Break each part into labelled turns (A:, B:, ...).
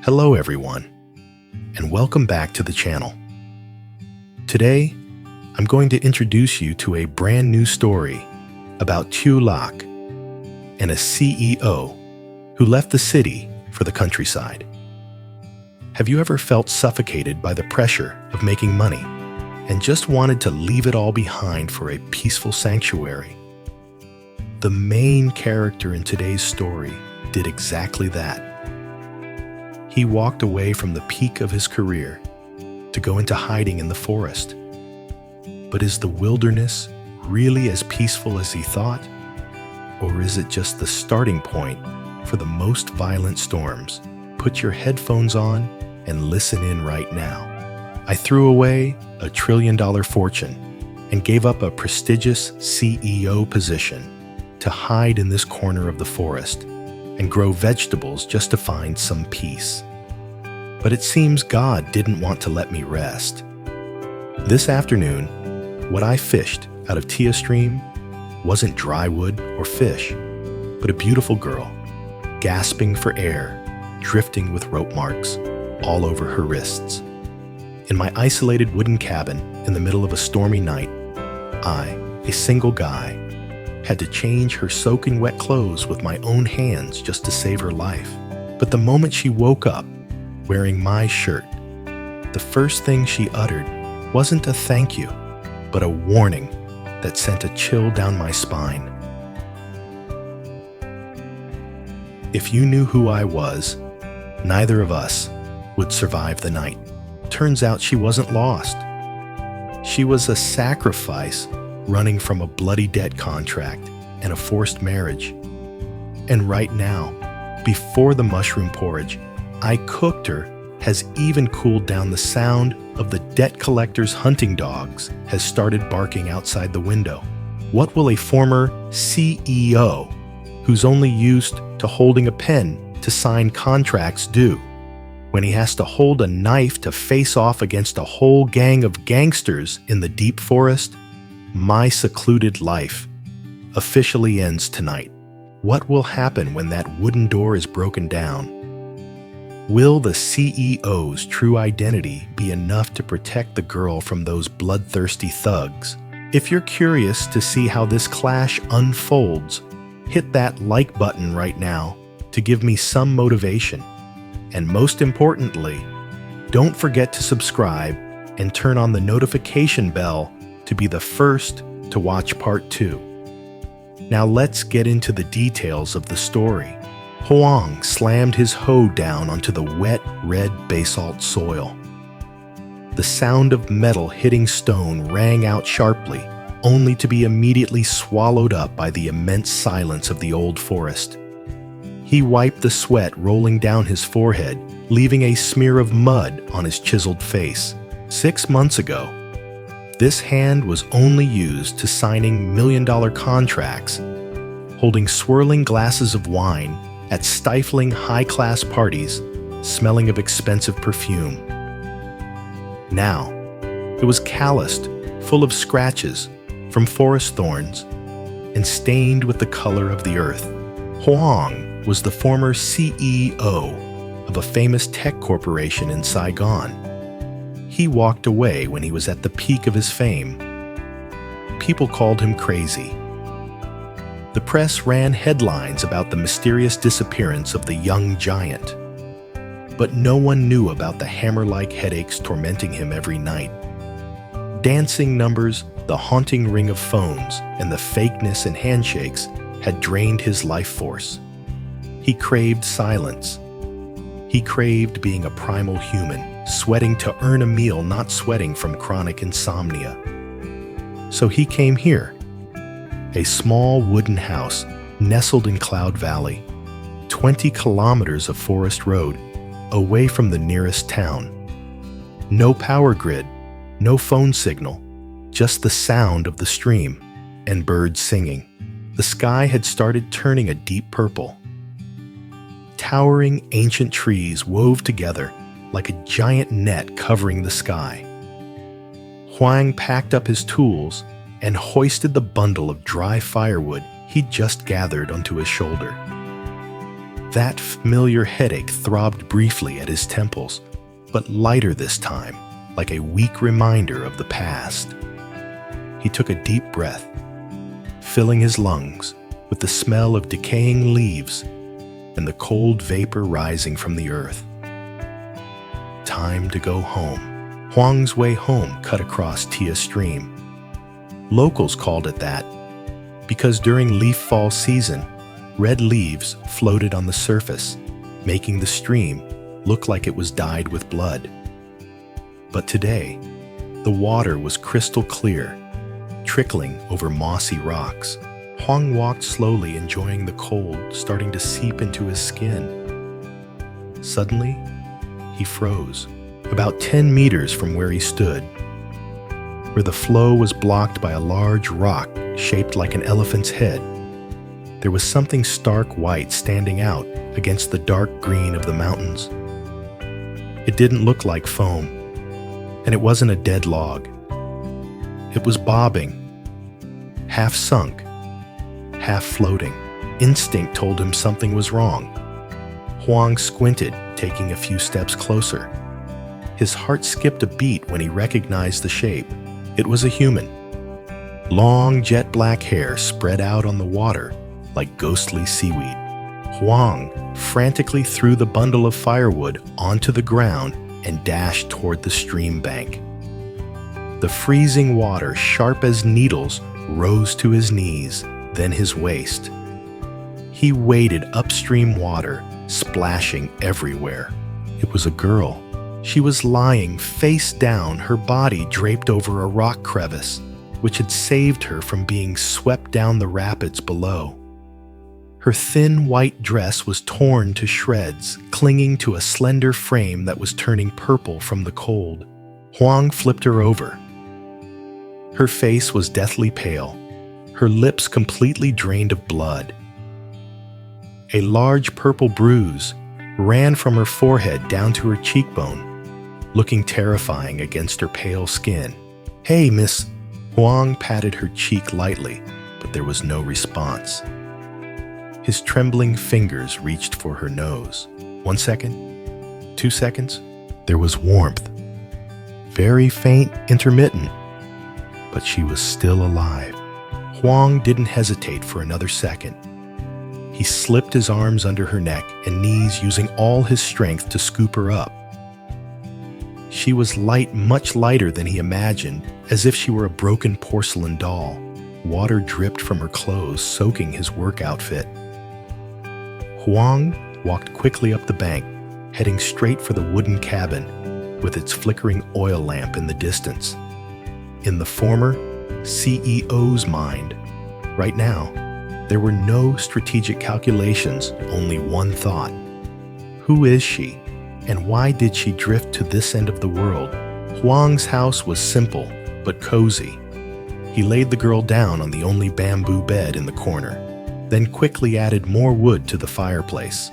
A: Hello everyone, and welcome back to the channel. Today, I'm going to introduce you to a brand new story about Tieu Lac and a CEO who left the city for the countryside. Have you ever felt suffocated by the pressure of making money and just wanted to leave it all behind for a peaceful sanctuary? The main character in today's story did exactly that. He walked away from the peak of his career to go into hiding in the forest. But is the wilderness really as peaceful as he thought? Or is it just the starting point for the most violent storms? Put your headphones on and listen in right now. I threw away a $1 trillion fortune and gave up a prestigious CEO position to hide in this corner of the forest and grow vegetables just to find some peace. But it seems God didn't want to let me rest. This afternoon, what I fished out of Tieu Stream wasn't dry wood or fish, but a beautiful girl, gasping for air, drifting with rope marks all over her wrists. In my isolated wooden cabin in the middle of a stormy night, I, a single guy, had to change her soaking wet clothes with my own hands just to save her life. But the moment she woke up, wearing my shirt, the first thing she uttered wasn't a thank you, but a warning that sent a chill down my spine. If you knew who I was, neither of us would survive the night. Turns out she wasn't lost. She was a sacrifice running from a bloody debt contract and a forced marriage. And right now, before the mushroom porridge I cooked her has even cooled down, the sound of the debt collector's hunting dogs has started barking outside the window. What will a former CEO, who's only used to holding a pen to sign contracts, do when he has to hold a knife to face off against a whole gang of gangsters in the deep forest? My secluded life officially ends tonight. What will happen when that wooden door is broken down? Will the CEO's true identity be enough to protect the girl from those bloodthirsty thugs? If you're curious to see how this clash unfolds, hit that like button right now to give me some motivation. And most importantly, don't forget to subscribe and turn on the notification bell to be the first to watch part 2. Now let's get into the details of the story. Hoang slammed his hoe down onto the wet, red basalt soil. The sound of metal hitting stone rang out sharply, only to be immediately swallowed up by the immense silence of the old forest. He wiped the sweat rolling down his forehead, leaving a smear of mud on his chiseled face. 6 months ago, this hand was only used to signing million-dollar contracts, holding swirling glasses of wine at stifling high-class parties, smelling of expensive perfume. Now, it was calloused, full of scratches from forest thorns, and stained with the color of the earth. Hoang was the former CEO of a famous tech corporation in Saigon. He walked away when he was at the peak of his fame. People called him crazy. The press ran headlines about the mysterious disappearance of the young giant. But no one knew about the hammer-like headaches tormenting him every night. Dancing numbers, the haunting ring of phones, and the fakeness in handshakes had drained his life force. He craved silence. He craved being a primal human, sweating to earn a meal, not sweating from chronic insomnia. So he came here, a small wooden house nestled in Cloud Valley, 20 kilometers of forest road, away from the nearest town. No power grid, no phone signal, just the sound of the stream and birds singing. The sky had started turning a deep purple. Towering ancient trees wove together like a giant net covering the sky. Hoang packed up his tools and hoisted the bundle of dry firewood he'd just gathered onto his shoulder. That familiar headache throbbed briefly at his temples, but lighter this time, like a weak reminder of the past. He took a deep breath, filling his lungs with the smell of decaying leaves and the cold vapor rising from the earth. Time to go home. Huang's way home cut across Tieu Stream. Locals called it that because during leaf fall season, red leaves floated on the surface, making the stream look like it was dyed with blood. But today, the water was crystal clear, trickling over mossy rocks. Huang walked slowly, enjoying the cold starting to seep into his skin. Suddenly, he froze, about 10 meters from where he stood, where the flow was blocked by a large rock shaped like an elephant's head. There was something stark white standing out against the dark green of the mountains. It didn't look like foam, and it wasn't a dead log. It was bobbing, half sunk, half floating. Instinct told him something was wrong. Huang squinted, taking a few steps closer. His heart skipped a beat when he recognized the shape. It was a human. Long jet black hair spread out on the water like ghostly seaweed. Huang frantically threw the bundle of firewood onto the ground and dashed toward the stream bank. The freezing water, sharp as needles, rose to his knees, then his waist. He waded upstream water, splashing everywhere. It was a girl. She was lying face down, her body draped over a rock crevice, which had saved her from being swept down the rapids below. Her thin white dress was torn to shreds, clinging to a slender frame that was turning purple from the cold. Huang flipped her over. Her face was deathly pale, her lips completely drained of blood. A large purple bruise ran from her forehead down to her cheekbone, looking terrifying against her pale skin. "Hey, Miss..." Huang patted her cheek lightly, but there was no response. His trembling fingers reached for her nose. 1 second, 2 seconds. There was warmth. Very faint, intermittent, but she was still alive. Huang didn't hesitate for another second. He slipped his arms under her neck and knees, using all his strength to scoop her up. She was light, much lighter than he imagined, as if she were a broken porcelain doll. Water dripped from her clothes, soaking his work outfit. Huang walked quickly up the bank, heading straight for the wooden cabin with its flickering oil lamp in the distance. In the former CEO's mind, right now, there were no strategic calculations, only one thought. Who is she, and why did she drift to this end of the world? Huang's house was simple, but cozy. He laid the girl down on the only bamboo bed in the corner, then quickly added more wood to the fireplace.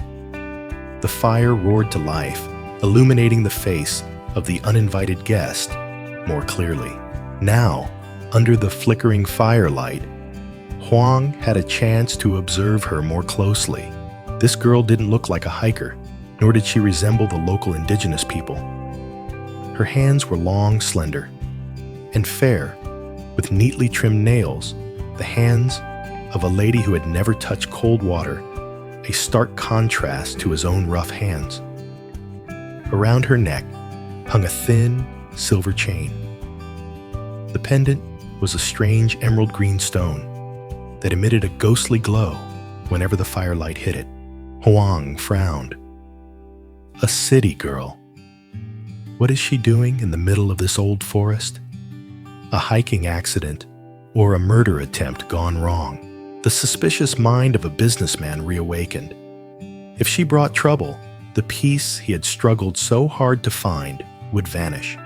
A: The fire roared to life, illuminating the face of the uninvited guest more clearly. Now, under the flickering firelight, Huang had a chance to observe her more closely. This girl didn't look like a hiker, nor did she resemble the local indigenous people. Her hands were long, slender, and fair, with neatly trimmed nails, the hands of a lady who had never touched cold water, a stark contrast to his own rough hands. Around her neck hung a thin, silver chain. The pendant was a strange emerald green stone that emitted a ghostly glow whenever the firelight hit it. Huang frowned. A city girl. What is she doing in the middle of this old forest? A hiking accident or a murder attempt gone wrong. The suspicious mind of a businessman reawakened. If she brought trouble, the peace he had struggled so hard to find would vanish.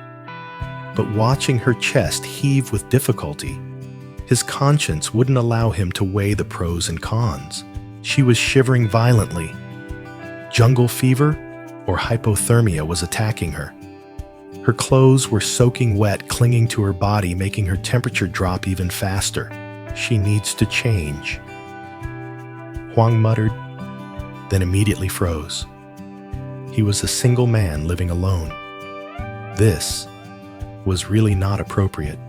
A: But watching her chest heave with difficulty, his conscience wouldn't allow him to weigh the pros and cons. She was shivering violently. Jungle fever or hypothermia was attacking her. Her clothes were soaking wet, clinging to her body, making her temperature drop even faster. She needs to change. Huang muttered, then immediately froze. He was a single man living alone. This was really not appropriate.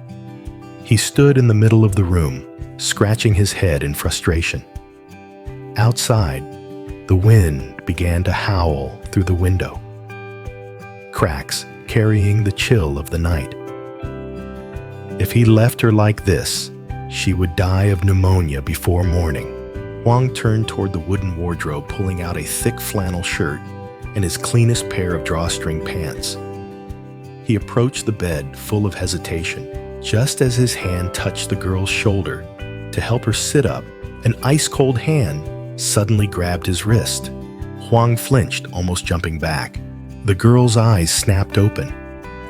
A: He stood in the middle of the room, scratching his head in frustration. Outside, the wind began to howl through the window, cracks carrying the chill of the night. If he left her like this, she would die of pneumonia before morning. Huang turned toward the wooden wardrobe, pulling out a thick flannel shirt and his cleanest pair of drawstring pants. He approached the bed full of hesitation. Just as his hand touched the girl's shoulder to help her sit up, an ice-cold hand suddenly grabbed his wrist. Huang flinched, almost jumping back. The girl's eyes snapped open.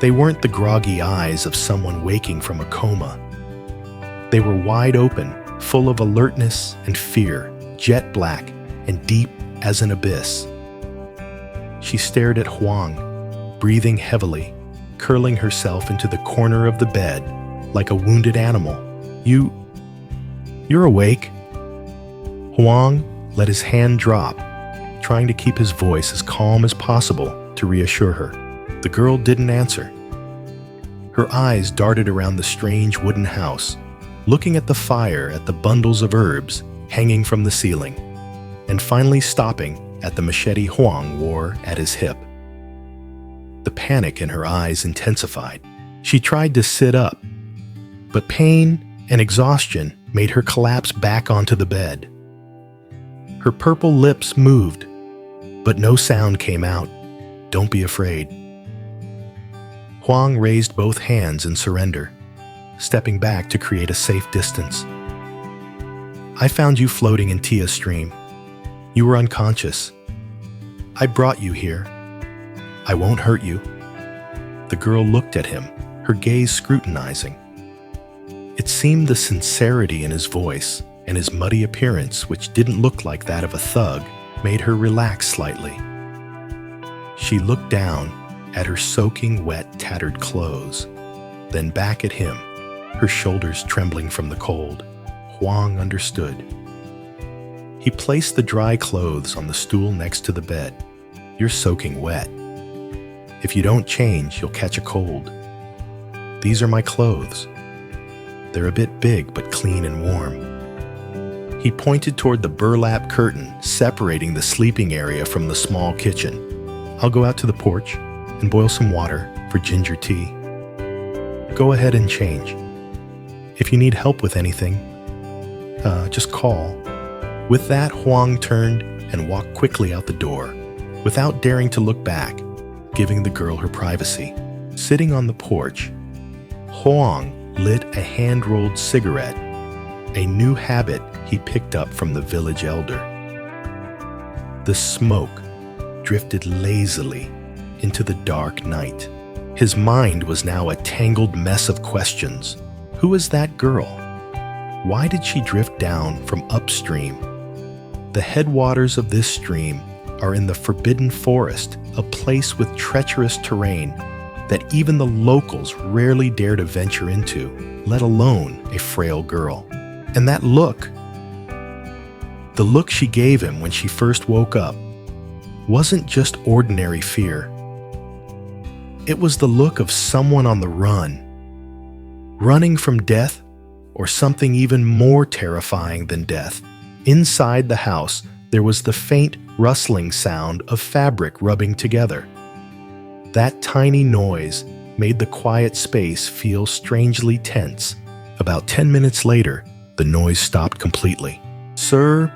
A: They weren't the groggy eyes of someone waking from a coma. They were wide open, full of alertness and fear, jet black and deep as an abyss. She stared at Huang, breathing heavily, curling herself into the corner of the bed like a wounded animal. You're awake? Huang let his hand drop, trying to keep his voice as calm as possible to reassure her. The girl didn't answer. Her eyes darted around the strange wooden house, looking at the fire, at the bundles of herbs hanging from the ceiling, and finally stopping at the machete Huang wore at his hip. The panic in her eyes intensified. She tried to sit up, but pain and exhaustion made her collapse back onto the bed. Her purple lips moved, but no sound came out. Don't be afraid. Huang raised both hands in surrender, stepping back to create a safe distance. I found you floating in Tia's stream. You were unconscious. I brought you here. I won't hurt you. The girl looked at him, her gaze scrutinizing. It seemed the sincerity in his voice and his muddy appearance, which didn't look like that of a thug, made her relax slightly. She looked down at her soaking wet, tattered clothes, then back at him, her shoulders trembling from the cold. Huang understood. He placed the dry clothes on the stool next to the bed. You're soaking wet. If you don't change, you'll catch a cold. These are my clothes. They're a bit big, but clean and warm. He pointed toward the burlap curtain separating the sleeping area from the small kitchen. I'll go out to the porch and boil some water for ginger tea. Go ahead and change. If you need help with anything, just call. With that, Huang turned and walked quickly out the door, without daring to look back, giving the girl her privacy. Sitting on the porch, Huang lit a hand-rolled cigarette, a new habit he picked up from the village elder. The smoke drifted lazily into the dark night. His mind was now a tangled mess of questions. Who was that girl? Why did she drift down from upstream? The headwaters of this stream are in the Forbidden Forest, a place with treacherous terrain that even the locals rarely dare to venture into, let alone a frail girl. And that look, the look she gave him when she first woke up, wasn't just ordinary fear. It was the look of someone on the run, running from death or something even more terrifying than death. Inside the house, there was the faint rustling sound of fabric rubbing together. That tiny noise made the quiet space feel strangely tense. About 10 minutes later, the noise stopped completely. Sir?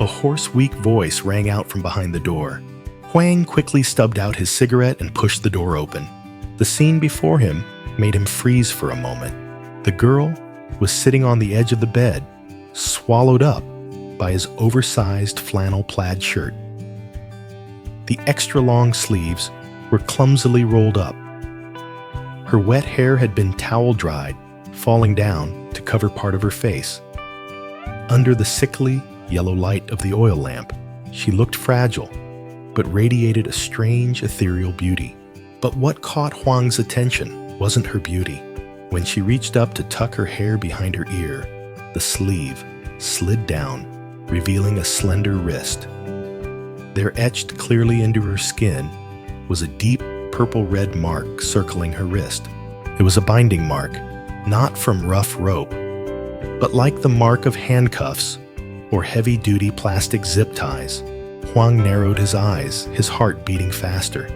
A: A hoarse, weak voice rang out from behind the door. Huang quickly stubbed out his cigarette and pushed the door open. The scene before him made him freeze for a moment. The girl was sitting on the edge of the bed, swallowed up by his oversized flannel plaid shirt. The extra-long sleeves were clumsily rolled up. Her wet hair had been towel-dried, falling down to cover part of her face. Under the sickly yellow light of the oil lamp, she looked fragile, but radiated a strange ethereal beauty. But what caught Huang's attention wasn't her beauty. When she reached up to tuck her hair behind her ear, the sleeve slid down, revealing a slender wrist. There, etched clearly into her skin, was a deep purple-red mark circling her wrist. It was a binding mark, not from rough rope, but like the mark of handcuffs or heavy-duty plastic zip ties. Hoang narrowed his eyes, his heart beating faster.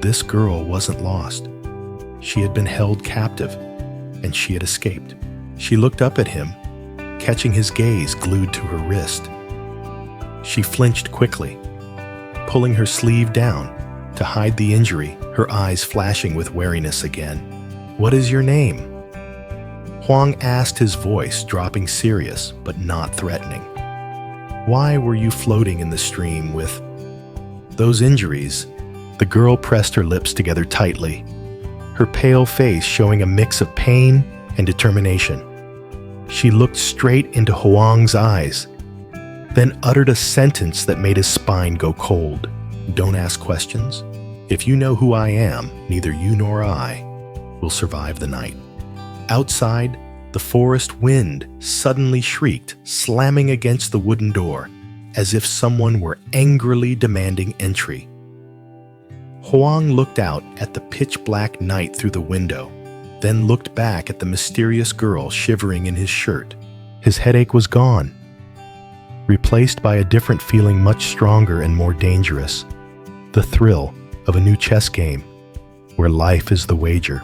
A: This girl wasn't lost. She had been held captive, and she had escaped. She looked up at him, catching his gaze glued to her wrist. She flinched quickly, pulling her sleeve down to hide the injury, her eyes flashing with wariness again. "What is your name?" Hoang asked, his voice dropping serious but not threatening. "Why were you floating in the stream with those injuries?" The girl pressed her lips together tightly, her pale face showing a mix of pain and determination. She looked straight into Hoang's eyes, then uttered a sentence that made his spine go cold. "Don't ask questions. If you know who I am, neither you nor I will survive the night." Outside, the forest wind suddenly shrieked, slamming against the wooden door, as if someone were angrily demanding entry. Hoang looked out at the pitch-black night through the window, then looked back at the mysterious girl shivering in his shirt. His headache was gone, replaced by a different feeling much stronger and more dangerous, the thrill of a new chess game, where life is the wager.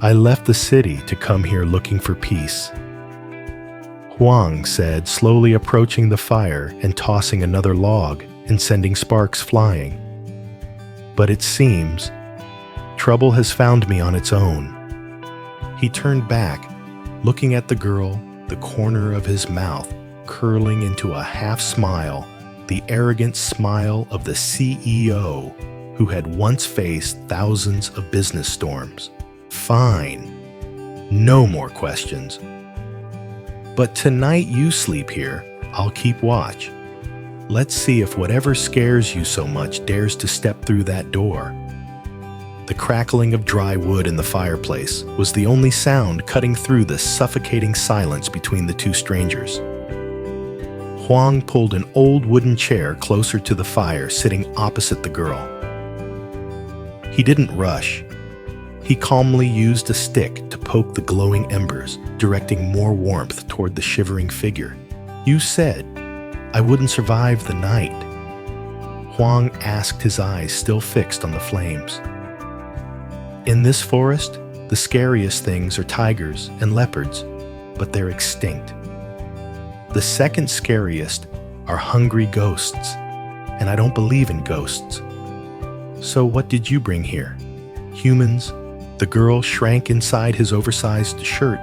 A: "I left the city to come here looking for peace," Hoang said, slowly approaching the fire and tossing another log and sending sparks flying. "But it seems trouble has found me on its own." He turned back, looking at the girl, the corner of his mouth curling into a half-smile, the arrogant smile of the CEO who had once faced thousands of business storms. "Fine. No more questions. But tonight you sleep here. I'll keep watch. Let's see if whatever scares you so much dares to step through that door." The crackling of dry wood in the fireplace was the only sound cutting through the suffocating silence between the two strangers. Hoang pulled an old wooden chair closer to the fire, sitting opposite the girl. He didn't rush. He calmly used a stick to poke the glowing embers, directing more warmth toward the shivering figure. "You said I wouldn't survive the night?" Hoang asked, his eyes still fixed on the flames. "In this forest, the scariest things are tigers and leopards, but they're extinct. The second scariest are hungry ghosts, and I don't believe in ghosts. So what did you bring here? Humans?" The girl shrank inside his oversized shirt.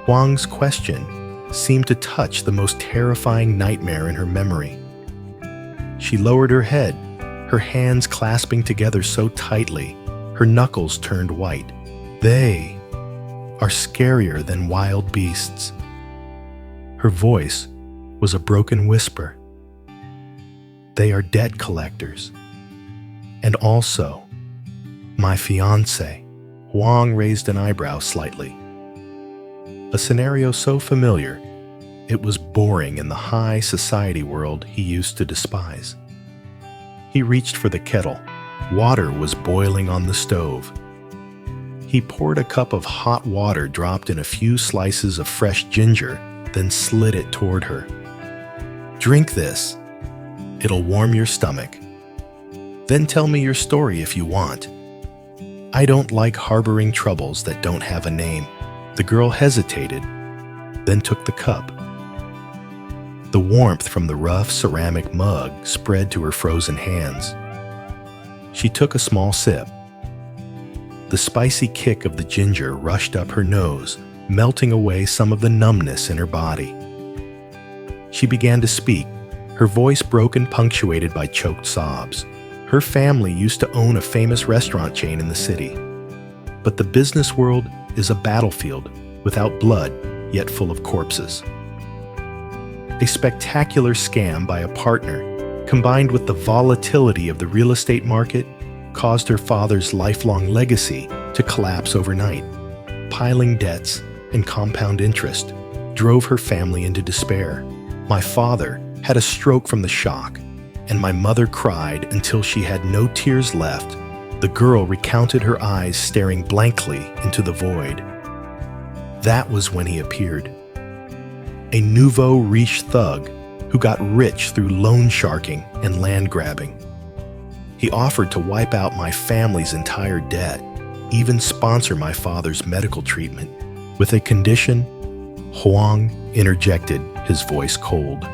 A: Hoang's question seemed to touch the most terrifying nightmare in her memory. She lowered her head, her hands clasping together so tightly, her knuckles turned white. "They are scarier than wild beasts." Her voice was a broken whisper. "They are debt collectors. And also, my fiancé." Hoang raised an eyebrow slightly. A scenario so familiar, it was boring in the high society world he used to despise. He reached for the kettle. Water was boiling on the stove. He poured a cup of hot water dropped in a few slices of fresh ginger, then slid it toward her. "Drink this. It'll warm your stomach. Then tell me your story if you want. I don't like harboring troubles that don't have a name." The girl hesitated, then took the cup. The warmth from the rough ceramic mug spread to her frozen hands. She took a small sip. The spicy kick of the ginger rushed up her nose, melting away some of the numbness in her body. She began to speak, her voice broken, punctuated by choked sobs. Her family used to own a famous restaurant chain in the city. But the business world is a battlefield without blood, yet full of corpses. A spectacular scam by a partner, combined with the volatility of the real estate market, caused her father's lifelong legacy to collapse overnight. Piling debts and compound interest drove her family into despair. My father had a stroke from the shock, and my mother cried until she had no tears left. The girl recounted her eyes staring blankly into the void. That was when he appeared. A nouveau riche thug who got rich through loan sharking and land grabbing. He offered to wipe out my family's entire debt, even sponsor my father's medical treatment. With a condition, Huang interjected, his voice cold.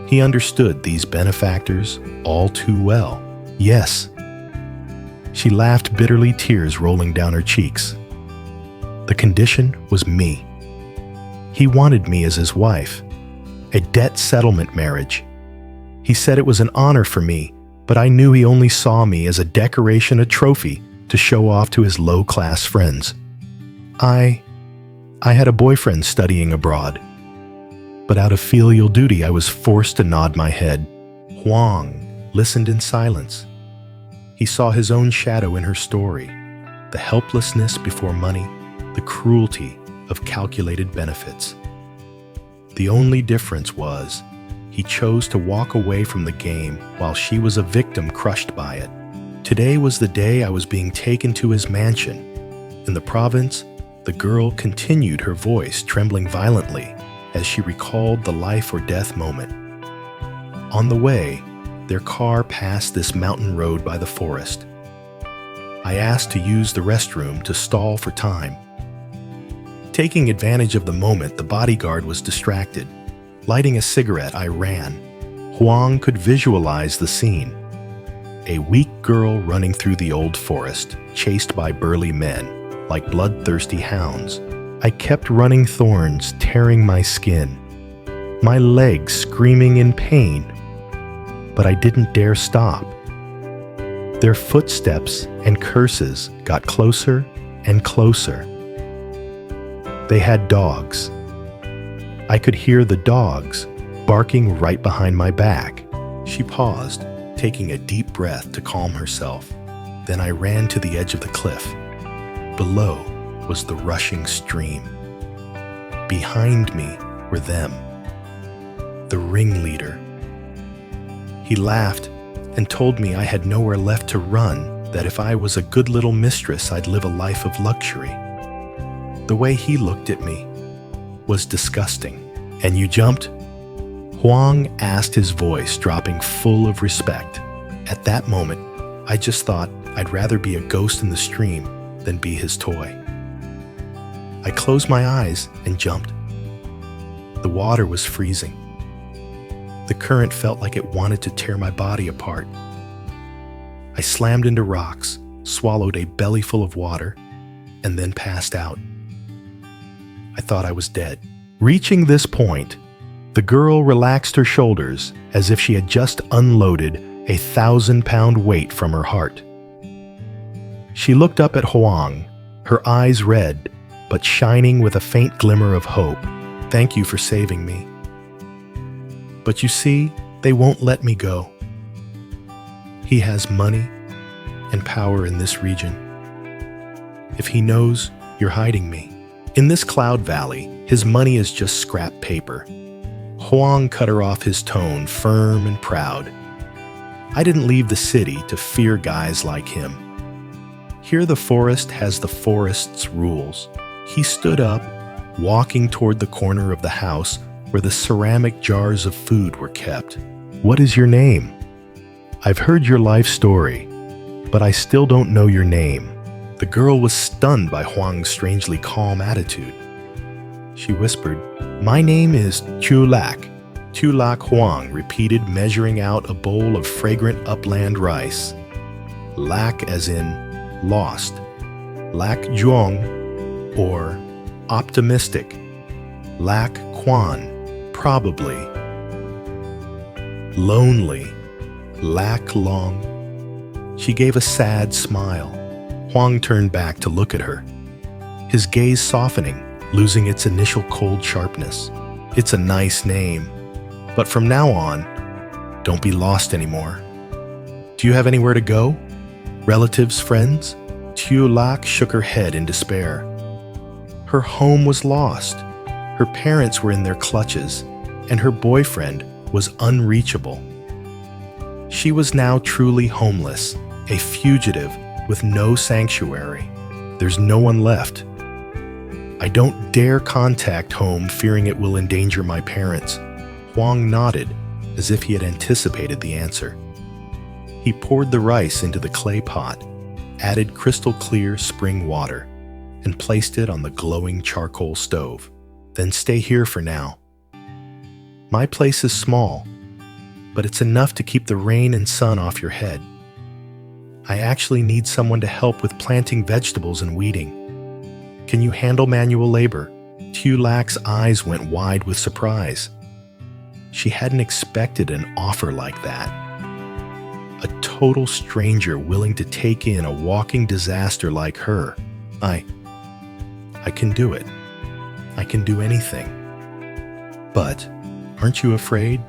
A: He understood these benefactors all too well. Yes. She laughed bitterly, tears rolling down her cheeks. The condition was me. He wanted me as his wife, a debt settlement marriage. He said it was an honor for me, but I knew he only saw me as a decoration, a trophy to show off to his low-class friends. I had a boyfriend studying abroad, but out of filial duty I was forced to nod my head. Huang listened in silence. He saw his own shadow in her story, the helplessness before money, the cruelty of calculated benefits. The only difference was he chose to walk away from the game while she was a victim crushed by it. Today was the day I was being taken to his mansion. In the province, the girl continued, her voice trembling violently as she recalled the life or death moment. On the way, their car passed this mountain road by the forest. I asked to use the restroom to stall for time. Taking advantage of the moment, the bodyguard was distracted. Lighting a cigarette, I ran. Huang could visualize the scene. A weak girl running through the old forest, chased by burly men, like bloodthirsty hounds. I kept running, thorns tearing my skin, my legs screaming in pain, but I didn't dare stop. Their footsteps and curses got closer and closer. They had dogs. I could hear the dogs barking right behind my back. She paused, taking a deep breath to calm herself. Then I ran to the edge of the cliff. Below was the rushing stream. Behind me were them, the ringleader. He laughed and told me I had nowhere left to run, that if I was a good little mistress, I'd live a life of luxury. The way he looked at me was disgusting. And you jumped? Huang asked, his voice dropping, full of respect. At that moment, I just thought I'd rather be a ghost in the stream than be his toy. I closed my eyes and jumped. The water was freezing. The current felt like it wanted to tear my body apart. I slammed into rocks, swallowed a bellyful of water, and then passed out. I thought I was dead. Reaching this point, the girl relaxed her shoulders as if she had just unloaded a 1,000-pound weight from her heart. She looked up at Huang, her eyes red, but shining with a faint glimmer of hope. Thank you for saving me. But you see, they won't let me go. He has money and power in this region. If he knows you're hiding me, in this cloud valley, his money is just scrap paper. Huang cut her off, his tone firm and proud. I didn't leave the city to fear guys like him. Here the forest has the forest's rules. He stood up, walking toward the corner of the house where the ceramic jars of food were kept. What is your name? I've heard your life story, but I still don't know your name. The girl was stunned by Huang's strangely calm attitude. She whispered, My name is Tieu Lac. Tieu Lac, Huang repeated, measuring out a bowl of fragrant upland rice. Lac as in lost. Lac Zhuang, or optimistic. Lac Quan, probably. Lonely. Lac long. She gave a sad smile. Huang turned back to look at her, his gaze softening, losing its initial cold sharpness. It's a nice name, but from now on, don't be lost anymore. Do you have anywhere to go? Relatives, friends? Tieu Lac shook her head in despair. Her home was lost. Her parents were in their clutches, and her boyfriend was unreachable. She was now truly homeless, a fugitive with no sanctuary. There's no one left. I don't dare contact home, fearing it will endanger my parents. Huang nodded, as if he had anticipated the answer. He poured the rice into the clay pot, added crystal clear spring water, and placed it on the glowing charcoal stove. Then stay here for now. My place is small, but it's enough to keep the rain and sun off your head. I actually need someone to help with planting vegetables and weeding. Can you handle manual labor? Tieu Lac's eyes went wide with surprise. She hadn't expected an offer like that. A total stranger willing to take in a walking disaster like her. I can do it. I can do anything. But aren't you afraid?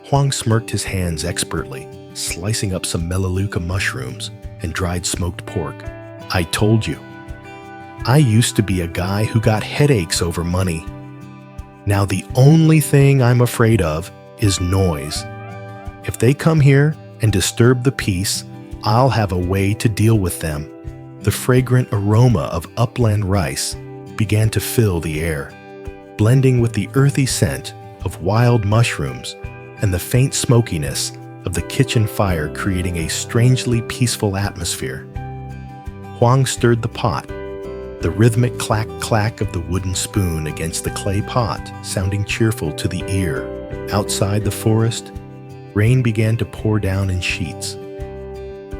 A: Huang smirked his hands expertly, slicing up some melaleuca mushrooms and dried smoked pork. I told you. I used to be a guy who got headaches over money. Now the only thing I'm afraid of is noise. If they come here and disturb the peace, I'll have a way to deal with them. The fragrant aroma of upland rice began to fill the air, blending with the earthy scent of wild mushrooms and the faint smokiness of the kitchen fire, creating a strangely peaceful atmosphere. Huang stirred the pot, the rhythmic clack-clack of the wooden spoon against the clay pot sounding cheerful to the ear. Outside the forest, rain began to pour down in sheets.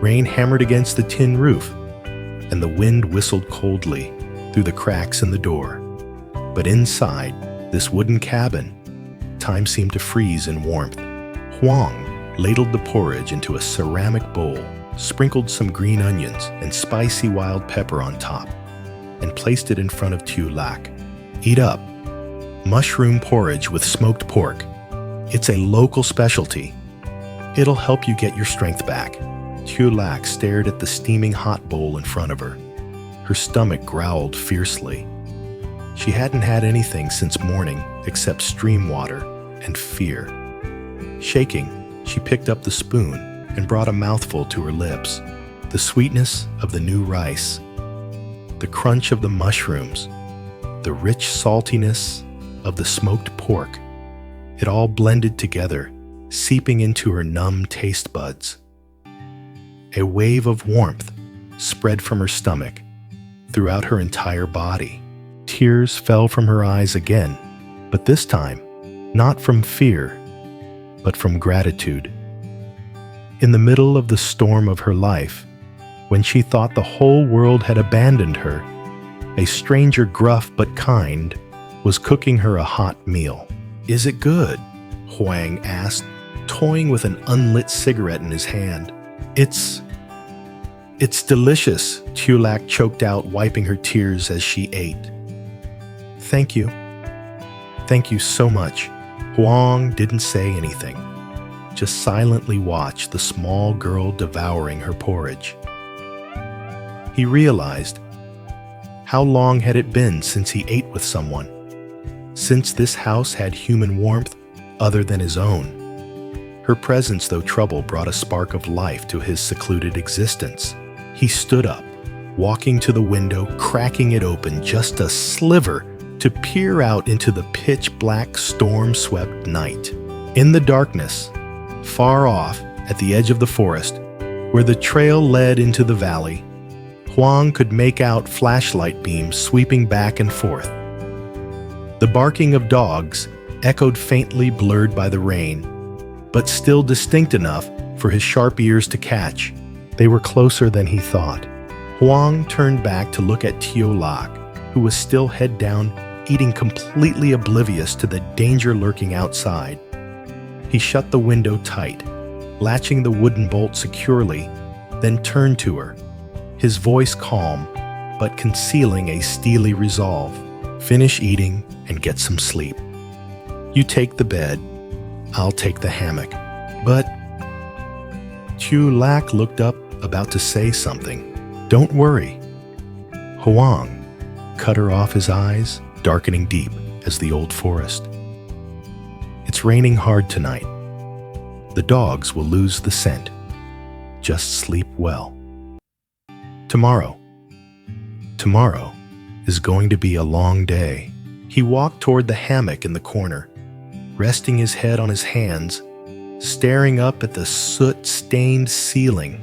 A: Rain hammered against the tin roof, and the wind whistled coldly through the cracks in the door. But inside this wooden cabin, time seemed to freeze in warmth. Huang ladled the porridge into a ceramic bowl, sprinkled some green onions and spicy wild pepper on top, and placed it in front of Tieu Lac. Eat up. Mushroom porridge with smoked pork. It's a local specialty. It'll help you get your strength back. Tieu Lac stared at the steaming hot bowl in front of her. Her stomach growled fiercely. She hadn't had anything since morning except stream water and fear. Shaking, she picked up the spoon and brought a mouthful to her lips. The sweetness of the new rice, the crunch of the mushrooms, the rich saltiness of the smoked pork, it all blended together, seeping into her numb taste buds. A wave of warmth spread from her stomach throughout her entire body. Tears fell from her eyes again, but this time, not from fear, but from gratitude. In the middle of the storm of her life, when she thought the whole world had abandoned her, a stranger gruff but kind was cooking her a hot meal. "Is it good?" Huang asked, toying with an unlit cigarette in his hand. It's delicious," Tieu Lac choked out, wiping her tears as she ate. Thank you. Thank you so much." Huang didn't say anything, just silently watched the small girl devouring her porridge. He realized, how long had it been since he ate with someone? Since this house had human warmth other than his own. Her presence, though trouble, brought a spark of life to his secluded existence. He stood up, walking to the window, cracking it open just a sliver to peer out into the pitch-black, storm-swept night. In the darkness, far off at the edge of the forest, where the trail led into the valley, Huang could make out flashlight beams sweeping back and forth. The barking of dogs echoed faintly, blurred by the rain, but still distinct enough for his sharp ears to catch. They were closer than he thought. Huang turned back to look at Tieu Lac, who was still head down, eating, completely oblivious to the danger lurking outside. He shut the window tight, latching the wooden bolt securely, then turned to her, his voice calm, but concealing a steely resolve. "Finish eating and get some sleep. You take the bed, I'll take the hammock." But Tieu Lac looked up, about to say something. "Don't worry." Huang cut her off, his eyes darkening deep as the old forest. "It's raining hard tonight. The dogs will lose the scent. Just sleep well. Tomorrow is going to be a long day. He walked toward the hammock in the corner, resting his head on his hands, staring up at the soot-stained ceiling,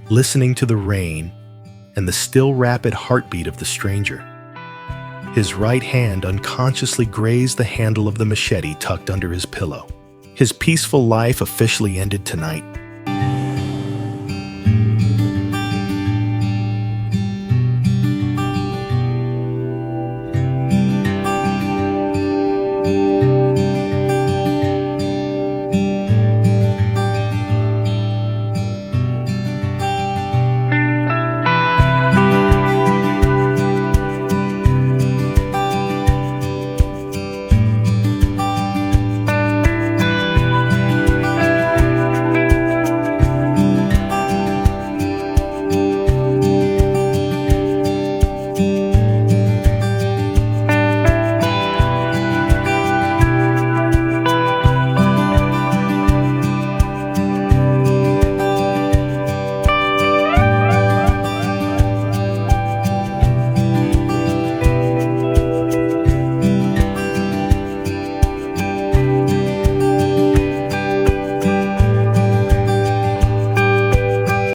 A: listening to the rain and the still rapid heartbeat of the stranger. His right hand unconsciously grazed the handle of the machete tucked under his pillow. His peaceful life officially ended tonight.